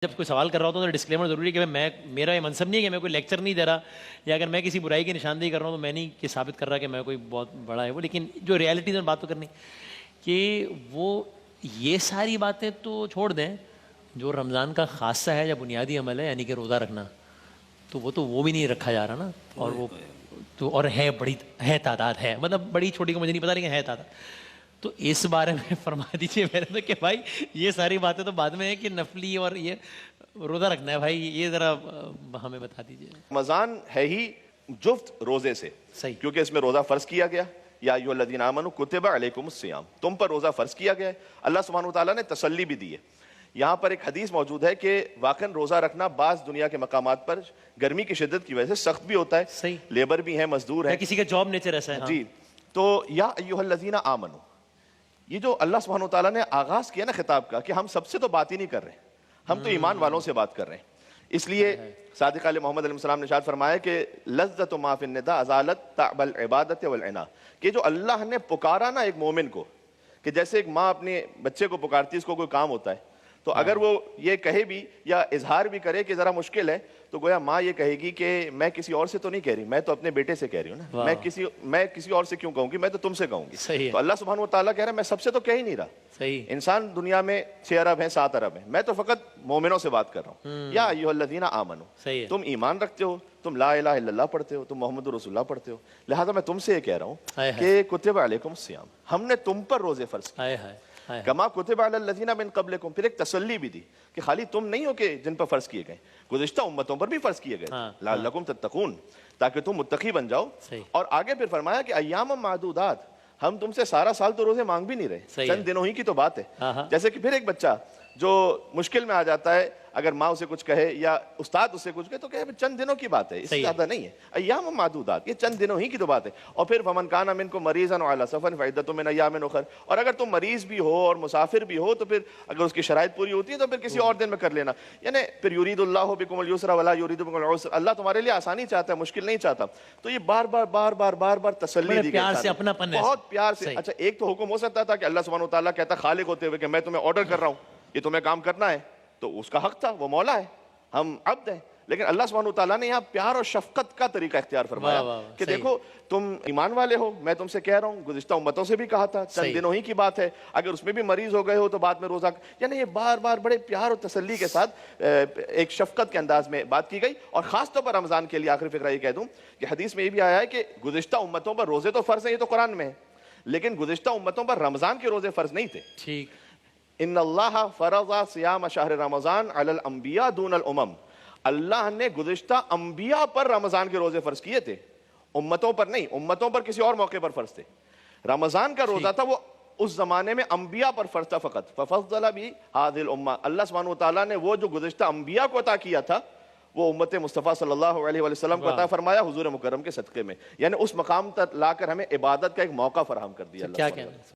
جب کوئی سوال کر رہا ہوتا ہوں تو ڈسکلیمر ضروری ہے کہ میرا یہ منصب نہیں ہے کہ میں کوئی لیکچر نہیں دے رہا، یا اگر میں کسی برائی کی نشاندہی کر رہا ہوں تو میں نہیں کہ ثابت کر رہا کہ میں کوئی بہت بڑا ہے وہ، لیکن جو ریالٹیز میں بات تو کرنی کہ وہ یہ ساری باتیں تو چھوڑ دیں، جو رمضان کا خاصہ ہے یا بنیادی عمل ہے یعنی کہ روزہ رکھنا، تو وہ بھی نہیں رکھا جا رہا نا، اور وہ تو اور ہے تعداد ہے، مطلب بڑی چھوٹی کو مجھے نہیں پتا لیکن ہے تعداد. تو اس بارے میں فرما دیجئے میرے تو کہ بھائی یہ ساری باتیں تو بعد میں ہیں کہ نفلی اور یہ روزہ رکھنا ہے بھائی، یہ ذرا ہمیں بتا دیجئے. رمضان ہے ہی جفت روزے سے، صحیح، کیونکہ اس میں روزہ فرض کیا گیا. یا ایھا الذین آمنوا کتب علیکم الصیام، تم پر روزہ فرض کیا گیا ہے. اللہ سبحانہ وتعالیٰ نے تسلی بھی دی ہے. یہاں پر ایک حدیث موجود ہے کہ واقعاً روزہ رکھنا بعض دنیا کے مقامات پر گرمی کی شدت کی وجہ سے سخت بھی ہوتا ہے، صحیح، لیبر بھی ہیں، مزدور ہیں، کسی کا جاب نیچر ایسا ہے. جی. تو یا ایھا الذین آمنوا، یہ جو اللہ سبحانہ وتعالیٰ نے آغاز کیا نا خطاب کا کہ ہم سب سے تو بات ہی نہیں کر رہے، ہم تو ایمان والوں سے بات کر رہے ہیں. اس لیے صادق علیہ محمد علیہ السلام نے ارشاد فرمایا کہ لذت ما فی النداء ازالت تعب العبادت والعناء، کہ جو اللہ نے پکارا نا ایک مومن کو، کہ جیسے ایک ماں اپنے بچے کو پکارتی ہے، اس کو کوئی کام ہوتا ہے، تو اگر وہ یہ کہے بھی یا اظہار بھی کرے کہ ذرا مشکل ہے، تو گویا ماں یہ کہے گی کہ میں کسی اور سے تو نہیں کہہ رہی، میں تو اپنے بیٹے سے کہہ رہی ہوں نا، میں کسی اور سے کیوں کہوں گی، میں تو تم سے کہوں گی. تو اللہ سبحانہ وتعالیٰ کہہ رہا ہے میں سب سے تو کہہ ہی نہیں رہا. صحیح، انسان دنیا میں 6 ارب ہیں، 7 ارب ہیں، میں تو فقط مومنوں سے بات کر رہا ہوں. یا ایھا الذین آمنوا، تم ایمان رکھتے ہو، تم لا الہ الا اللہ پڑھتے ہو، تم محمد رسول اللہ پڑھتے ہو، لہٰذا میں تم سے یہ کہہ رہا ہوں کہ کتب علیکم الصیام، ہم نے تم پر روزے فرض کیے کما کتب علی الذین من قبلکم. پھر ایک تسلی بھی دی کہ خالی تم نہیں ہو کہ جن پر فرض کیے گئے، گزشتہ امتوں پر بھی فرض کیے گئے لعلکم تتقون، تاکہ تم متقی بن جاؤ. اور آگے پھر فرمایا کہ ایام معدودات، ہم تم سے سارا سال تو روزے مانگ بھی نہیں رہے، چند دنوں ہی کی تو بات ہے. جیسے کہ پھر ایک بچہ جو مشکل میں آ جاتا ہے، اگر ماں اسے کچھ کہے یا استاد اسے کچھ کہے تو کہے چند دنوں کی بات ہے، اس سے زیادہ نہیں ہے. ایام معدودات، یہ چند دنوں ہی کی تو بات ہے. اور پھر فمن کان منکم مریضا وعلی سفر فعدۃ من ایام اخر، اور اگر تم مریض بھی ہو اور مسافر بھی ہو تو پھر اگر اس کی شرائط پوری ہوتی ہے تو پھر کسی اور دن میں کر لینا. یعنی پھر یرید اللہ بکم الیسر ولا یرید بکم العسر، اللہ تمہارے لیے آسانی چاہتا ہے، مشکل نہیں چاہتا. تو یہ بار بار تسلی دی گئی، بہت پیار سے. اچھا ایک تو حکم ہو سکتا تھا کہ اللہ سبحانہ وتعالیٰ کہتا خالق ہوتے ہوئے کہ میں تمہیں آرڈر کر رہا ہوں، یہ تمہیں کام کرنا ہے، تو اس کا حق تھا، وہ مولا ہے، ہم عبد ہیں. لیکن اللہ سبحانہ وتعالیٰ نے یہاں پیار اور شفقت کا طریقہ اختیار فرمایا کہ دیکھو تم ایمان والے ہو، میں تم سے کہہ رہا ہوں، گزشتہ امتوں سے بھی کہا تھا، چند دنوں ہی کی بات ہے، اگر اس میں بھی مریض ہو گئے ہو تو بعد میں روزہ. یعنی یہ بار بڑے پیار اور تسلی کے ساتھ ایک شفقت کے انداز میں بات کی گئی. اور خاص طور پر رمضان کے لیے آخری فقرہ یہ کہہ دوں کہ حدیث میں یہ بھی آیا ہے کہ گزشتہ امتوں پر روزے تو فرض ہیں، یہ تو قرآن میں ہے، لیکن گزشتہ امتوں پر رمضان کے روزے فرض نہیں تھے. ٹھیک، ان اللہ فرض صیام شہر رمضان علی الانبیاء دون الامم، اللہ نے گزشتہ انبیاء پر رمضان کے روزے فرض کیے تھے، امتوں پر نہیں. امتوں پر کسی اور موقع پر فرض تھے. رمضان کا روزہ تھا وہ اس زمانے میں انبیاء پر فرض تھا فقط. ففضل بھی هذه الامہ، اللہ سبحانہ وتعالیٰ نے وہ جو گزشتہ انبیاء کو عطا کیا تھا وہ امت مصطفیٰ صلی اللہ علیہ وسلم کو عطا فرمایا حضور مکرم کے صدقے میں. یعنی اس مقام تک لا کر ہمیں عبادت کا ایک موقع فراہم کر دیا اللہ.